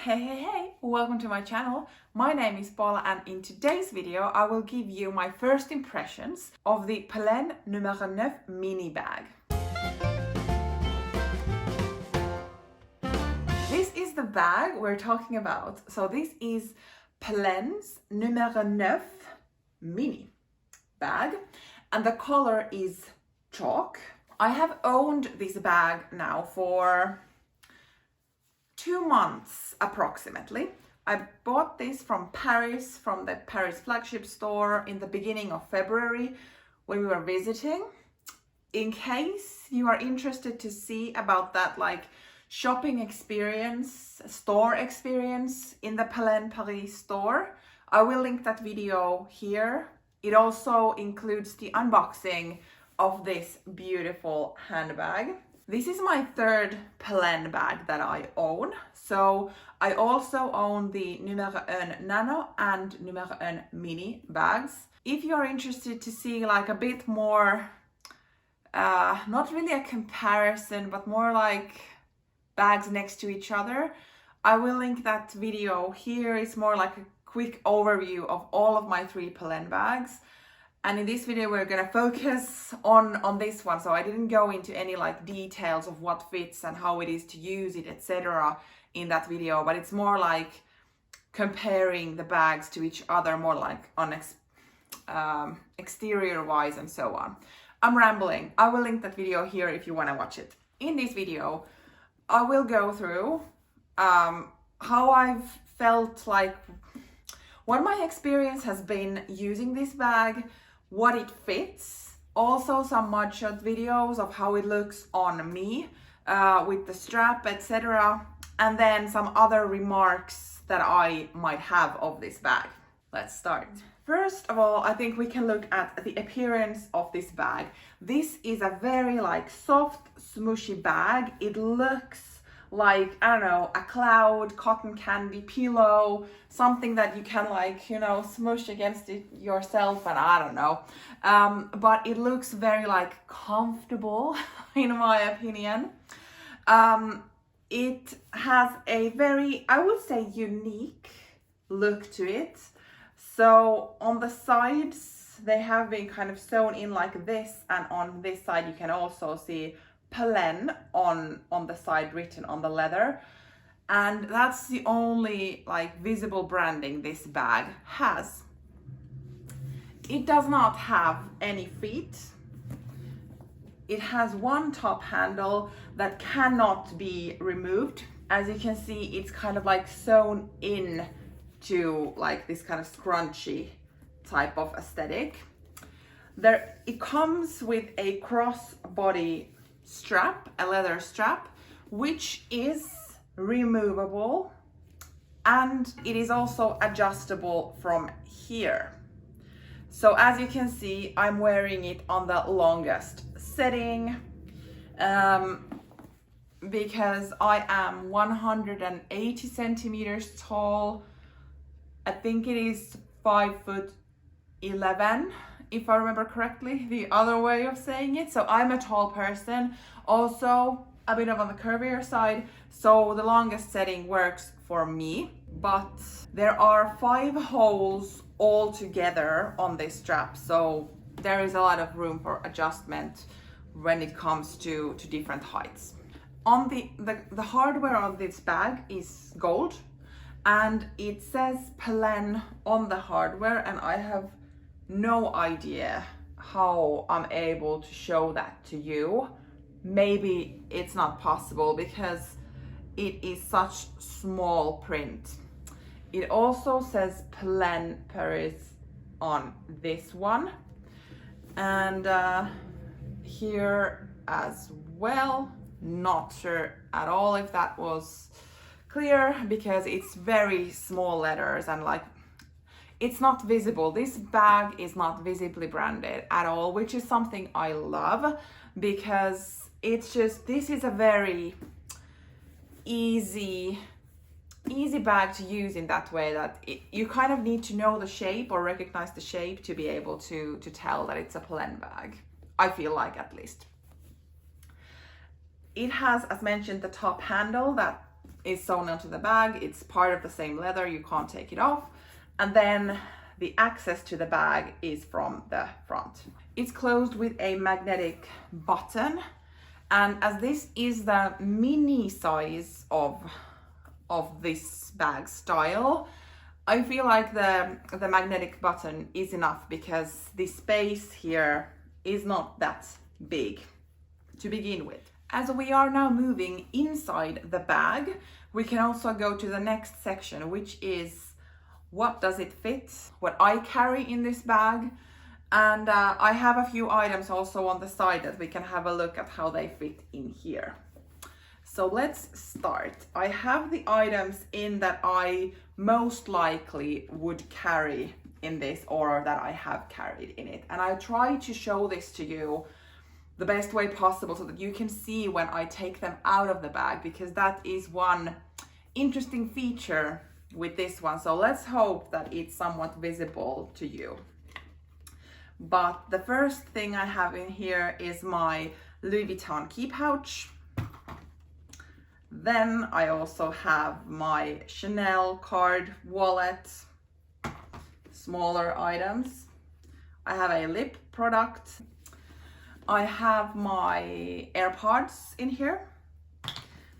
Hey, welcome to my channel. My name is Paula and in today's video I will give you my first impressions of the Polène Numero Neuf Mini bag. This is the bag we're talking about. So this is Polène's Numero Neuf Mini bag and the color is chalk. I have owned this bag now for 2 months approximately. I bought this from Paris, from the Paris flagship store in the beginning of February when we were visiting. In case you are interested to see about that shopping experience, store experience in the Polène Paris store, I will link that video here. It also includes the unboxing of this beautiful handbag. This is my third Polène bag that I own. So I also own the Numero 1 Nano and Numero 1 Mini bags. If you're interested to see a bit more, not really a comparison, but more like bags next to each other, I will link that video here. It's more like a quick overview of all of my 3 Polène bags. And in this video, we're gonna focus on this one. So I didn't go into any details of what fits and how it is to use it, etc. in that video, but it's more like comparing the bags to each other, more like on exterior wise and so on. I'm rambling. I will link that video here if you wanna watch it. In this video, I will go through how I've felt what my experience has been using this bag, what it fits, also some mugshot videos of how it looks on me with the strap, etc. And then some other remarks that I might have of this bag. Let's start. First of all, I think we can look at the appearance of this bag. This is a very soft, smooshy bag. It looks like, I don't know, a cloud, cotton candy, pillow, something that you can smush against it yourself, and I don't know. But it looks very comfortable in my opinion. It has a very, I would say, unique look to it. So on the sides, they have been kind of sewn in like this, and on this side you can also see Polène on the side written on the leather, and that's the only visible branding this bag has. It does not have any feet. It has one top handle that cannot be removed. As you can see, it's kind of sewn in to this kind of scrunchy type of aesthetic. It comes with a crossbody strap, a leather strap, which is removable, and it is also adjustable from here. So as you can see, I'm wearing it on the longest setting because I am 180 centimeters tall. I think it is 5'11", if I remember correctly, the other way of saying it. So I'm a tall person, also a bit of on the curvier side, so the longest setting works for me. But there are 5 holes all together on this strap, so there is a lot of room for adjustment when it comes to different heights. On the hardware on this bag is gold, and it says Polène on the hardware, and I have no idea how I'm able to show that to you. Maybe it's not possible because it is such small print. It also says Polène Paris on this one, and here as well. Not sure at all if that was clear because it's very small letters and it's not visible. This bag is not visibly branded at all, which is something I love because it's just, this is a very easy bag to use in that way that you kind of need to know the shape or recognize the shape to be able to tell that it's a Polène bag. I feel like, at least. It has, as mentioned, the top handle that is sewn onto the bag. It's part of the same leather, you can't take it off. And then the access to the bag is from the front. It's closed with a magnetic button. And as this is the mini size of this bag style, I feel like the magnetic button is enough because the space here is not that big to begin with. As we are now moving inside the bag, we can also go to the next section, which is what does it fit, what I carry in this bag. And I have a few items also on the side that we can have a look at how they fit in here. So let's start. I have the items in that I most likely would carry in this, or that I have carried in it. And I try to show this to you the best way possible so that you can see when I take them out of the bag, because that is one interesting feature with this one. So let's hope that it's somewhat visible to you. But the first thing I have in here is my Louis Vuitton key pouch. Then I also have my Chanel card wallet, smaller items. I have a lip product. I have my AirPods in here.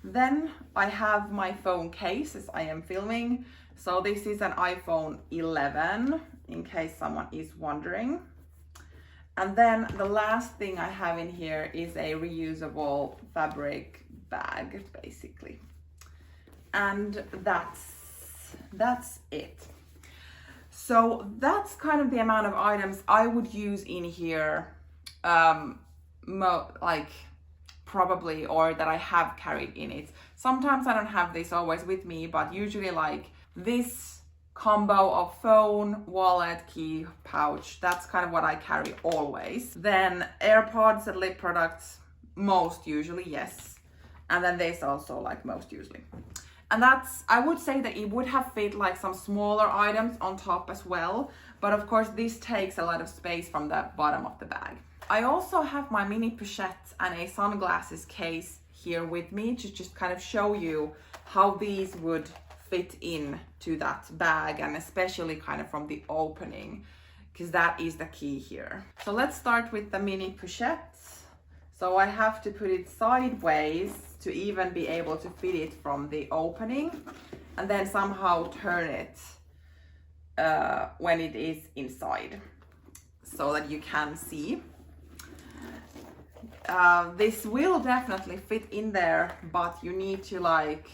Then I have my phone case as I am filming. So this is an iPhone 11, in case someone is wondering. And then the last thing I have in here is a reusable fabric bag, basically. And that's it. So that's kind of the amount of items I would use in here, probably, or that I have carried in it. Sometimes I don't have this always with me, but usually like this combo of phone, wallet, key, pouch, that's kind of what I carry always. Then AirPods and lip products, most usually, yes. And then this also, like, most usually. And that's, I would say that it would have fit like some smaller items on top as well. But of course this takes a lot of space from the bottom of the bag. I also have my mini pochette and a sunglasses case here with me to just kind of show you how these would fit in to that bag, and especially kind of from the opening, because that is the key here. So let's start with the mini pochette. So I have to put it sideways to even be able to fit it from the opening, and then somehow turn it when it is inside so that you can see. This will definitely fit in there, but you need to like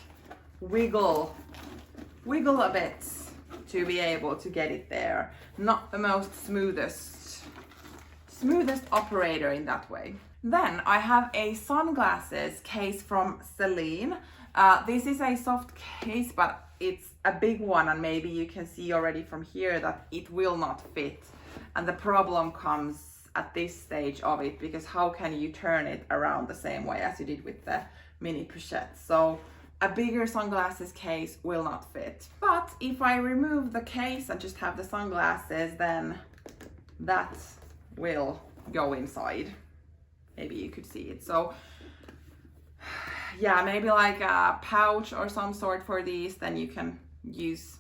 wiggle a bit to be able to get it there. Not the most smoothest operator in that way. Then I have a sunglasses case from Celine. This is a soft case, but it's a big one, and maybe you can see already from here that it will not fit. And the problem comes at this stage of it, because how can you turn it around the same way as you did with the mini pochette? So a bigger sunglasses case will not fit. But if I remove the case and just have the sunglasses, then that will go inside. Maybe you could see it. So yeah, maybe like a pouch or some sort for these, then you can use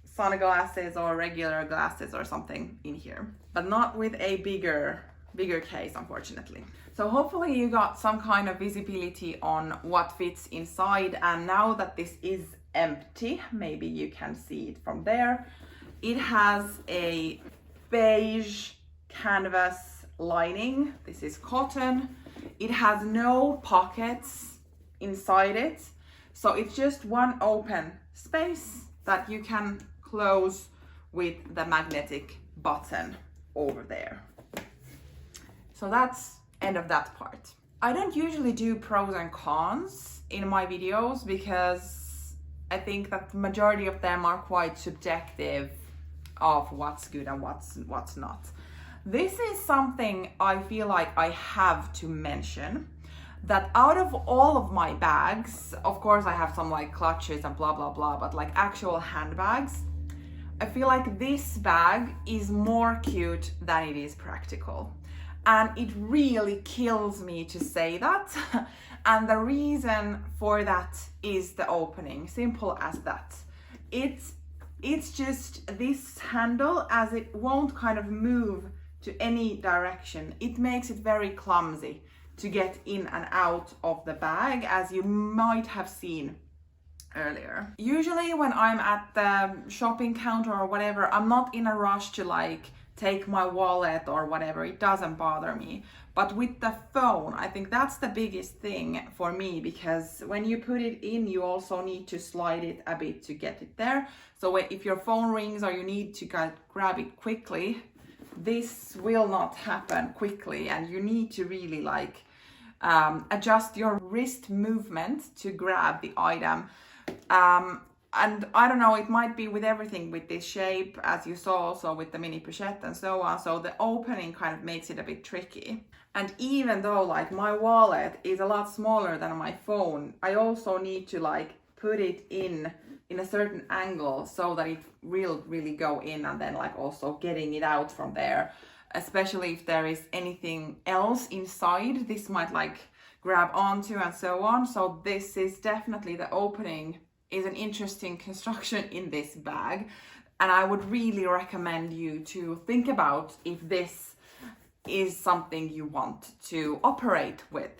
sunglasses or regular glasses or something in here, but not with a bigger case, unfortunately. So hopefully you got some kind of visibility on what fits inside, and now that this is empty, maybe you can see it from there. It has a beige canvas lining. This is cotton. It has no pockets inside it, so it's just one open space that you can close with the magnetic button over there. So that's end of that part. I don't usually do pros and cons in my videos because I think that the majority of them are quite subjective of what's good and what's not. This is something I feel like I have to mention, that out of all of my bags, of course I have some like clutches and blah blah blah, but like actual handbags, I feel like this bag is more cute than it is practical. And it really kills me to say that. And the reason for that is the opening, simple as that. It's just this handle, as it won't kind of move to any direction. It makes it very clumsy to get in and out of the bag, as you might have seen earlier. Usually when I'm at the shopping counter or whatever, I'm not in a rush to like take my wallet or whatever. It doesn't bother me. But with the phone, I think that's the biggest thing for me, because when you put it in, you also need to slide it a bit to get it there. So if your phone rings or you need to grab it quickly, this will not happen quickly, and you need to really like adjust your wrist movement to grab the item. And I don't know, it might be with everything with this shape, as you saw also with the mini pochette and so on. So the opening kind of makes it a bit tricky. And even though like my wallet is a lot smaller than my phone, I also need to like put it in a certain angle so that it will really go in, and then like also getting it out from there, especially if there is anything else inside, this might like grab onto and so on. So this is definitely, the opening is an interesting construction in this bag, and I would really recommend you to think about if this is something you want to operate with.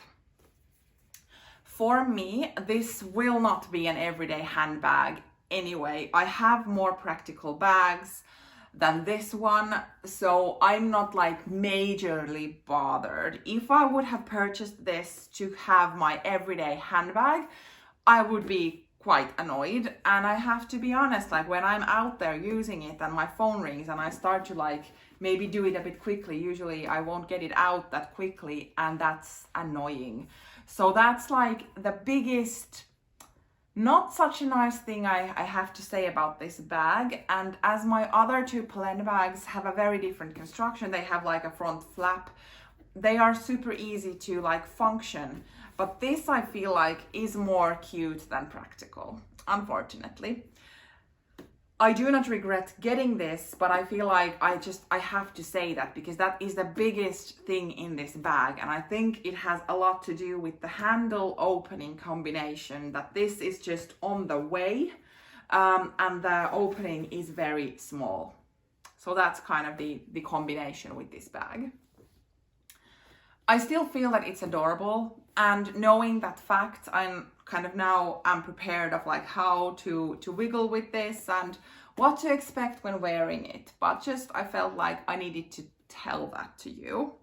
For me, this will not be an everyday handbag anyway. I have more practical bags than this one, so I'm not like majorly bothered. If I would have purchased this to have my everyday handbag, I would be quite annoyed. And I have to be honest, like when I'm out there using it and my phone rings and I start to like maybe do it a bit quickly, usually I won't get it out that quickly, and that's annoying. So that's like the biggest, not such a nice thing I have to say about this bag. And as my other two Polène bags have a very different construction, they have like a front flap, they are super easy to like function. But this I feel like is more cute than practical, unfortunately. I do not regret getting this, but I feel like I have to say that, because that is the biggest thing in this bag. And I think it has a lot to do with the handle opening combination, that this is just on the way, and the opening is very small. So that's kind of the combination with this bag. I still feel that it's adorable, and knowing that fact, I'm prepared of like how to wiggle with this and what to expect when wearing it. But just I felt like I needed to tell that to you.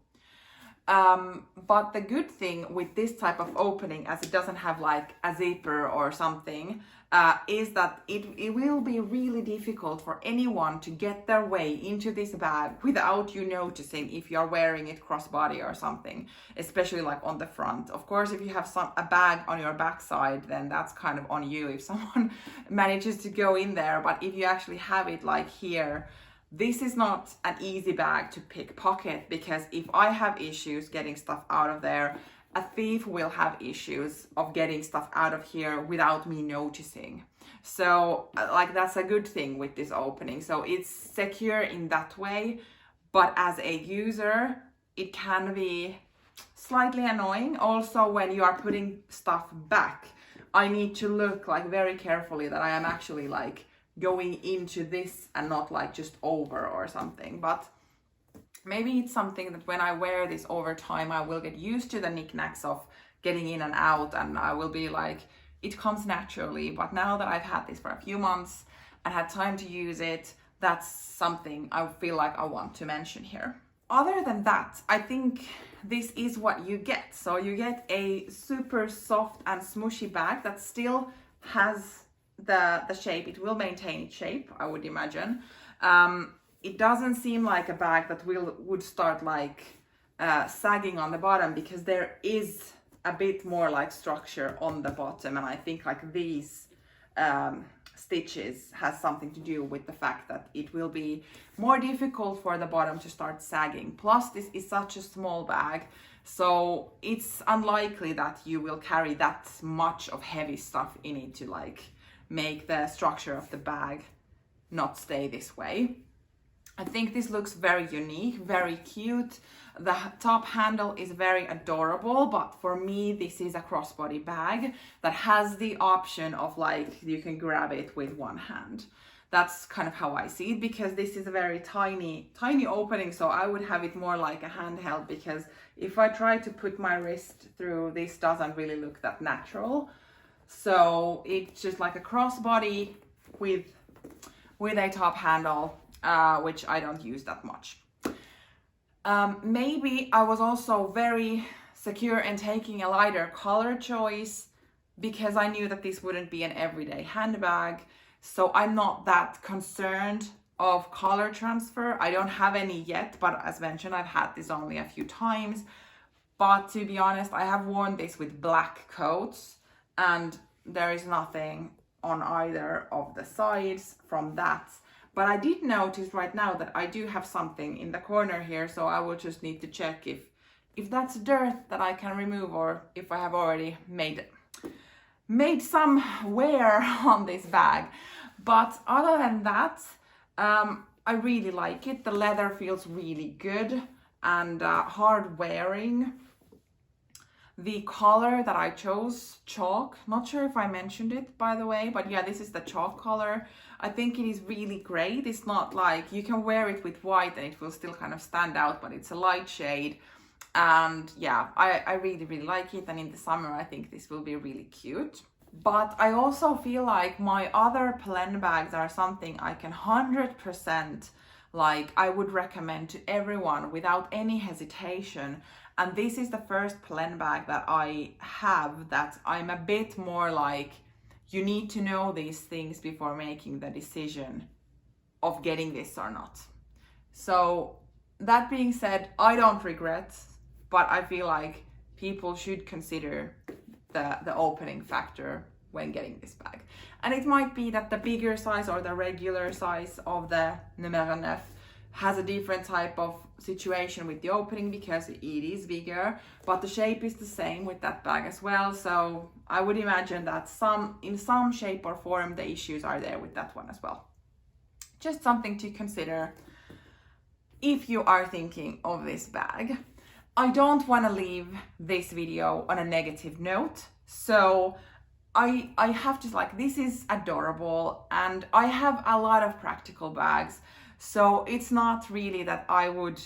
But the good thing with this type of opening, as it doesn't have like a zipper or something, is that it will be really difficult for anyone to get their way into this bag without you noticing if you're wearing it crossbody or something, especially like on the front. Of course, if you have a bag on your backside, then that's kind of on you if someone manages to go in there. But if you actually have it like here, this is not an easy bag to pickpocket, because if I have issues getting stuff out of there, a thief will have issues of getting stuff out of here without me noticing. So like that's a good thing with this opening. So it's secure in that way, but as a user, it can be slightly annoying. Also, when you are putting stuff back, I need to look like very carefully that I am actually like going into this and not like just over or something. But maybe it's something that when I wear this over time, I will get used to the knickknacks of getting in and out, and I will be like, it comes naturally. But now that I've had this for a few months and had time to use it, that's something I feel like I want to mention here. Other than that, I think this is what you get. So you get a super soft and smushy bag that still has the shape. It will maintain its shape, I would imagine. It doesn't seem like a bag that would start like sagging on the bottom, because there is a bit more like structure on the bottom, and I think like these stitches has something to do with the fact that it will be more difficult for the bottom to start sagging. Plus, this is such a small bag, so it's unlikely that you will carry that much of heavy stuff in it to like make the structure of the bag not stay this way. I think this looks very unique, very cute. The top handle is very adorable, but for me, this is a crossbody bag that has the option of like, you can grab it with one hand. That's kind of how I see it, because this is a very tiny opening. So I would have it more like a handheld, because if I try to put my wrist through, this doesn't really look that natural. So it's just like a crossbody with a top handle, which I don't use that much. Maybe I was also very secure in taking a lighter color choice, because I knew that this wouldn't be an everyday handbag. So I'm not that concerned of color transfer. I don't have any yet, but as mentioned, I've had this only a few times. But to be honest, I have worn this with black coats, and there is nothing on either of the sides from that. But I did notice right now that I do have something in the corner here, so I will just need to check if that's dirt that I can remove, or if I have already made some wear on this bag. But other than that, I really like it. The leather feels really good and hard wearing. The color that I chose, chalk, not sure if I mentioned it by the way, but yeah, this is the chalk color. I think it is really great. It's not like, you can wear it with white and it will still kind of stand out, but it's a light shade. And yeah, I really like it. And in the summer, I think this will be really cute. But I also feel like my other Polène bags are something I can 100% like, I would recommend to everyone without any hesitation. And this is the first Polène bag that I have that I'm a bit more like, you need to know these things before making the decision of getting this or not. So that being said, I don't regret, but I feel like people should consider the opening factor when getting this bag. And it might be that the bigger size or the regular size of the Numero Neuf has a different type of situation with the opening, because it is bigger, but the shape is the same with that bag as well. So I would imagine that in some shape or form the issues are there with that one as well. Just something to consider if you are thinking of this bag. I don't want to leave this video on a negative note, so I have to like, this is adorable, and I have a lot of practical bags, so it's not really that I would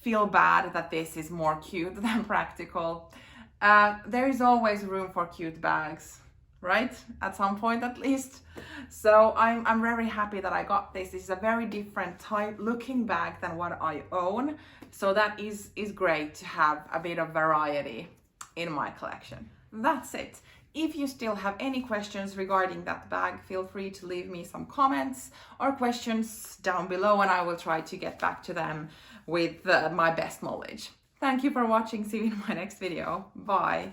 feel bad that this is more cute than practical. There is always room for cute bags, right? At some point at least. So I'm very happy that I got this. This is a very different type looking bag than what I own. So that is great to have a bit of variety in my collection. That's it. If you still have any questions regarding that bag, feel free to leave me some comments or questions down below, and I will try to get back to them with my best knowledge. Thank you for watching. See you in my next video. Bye.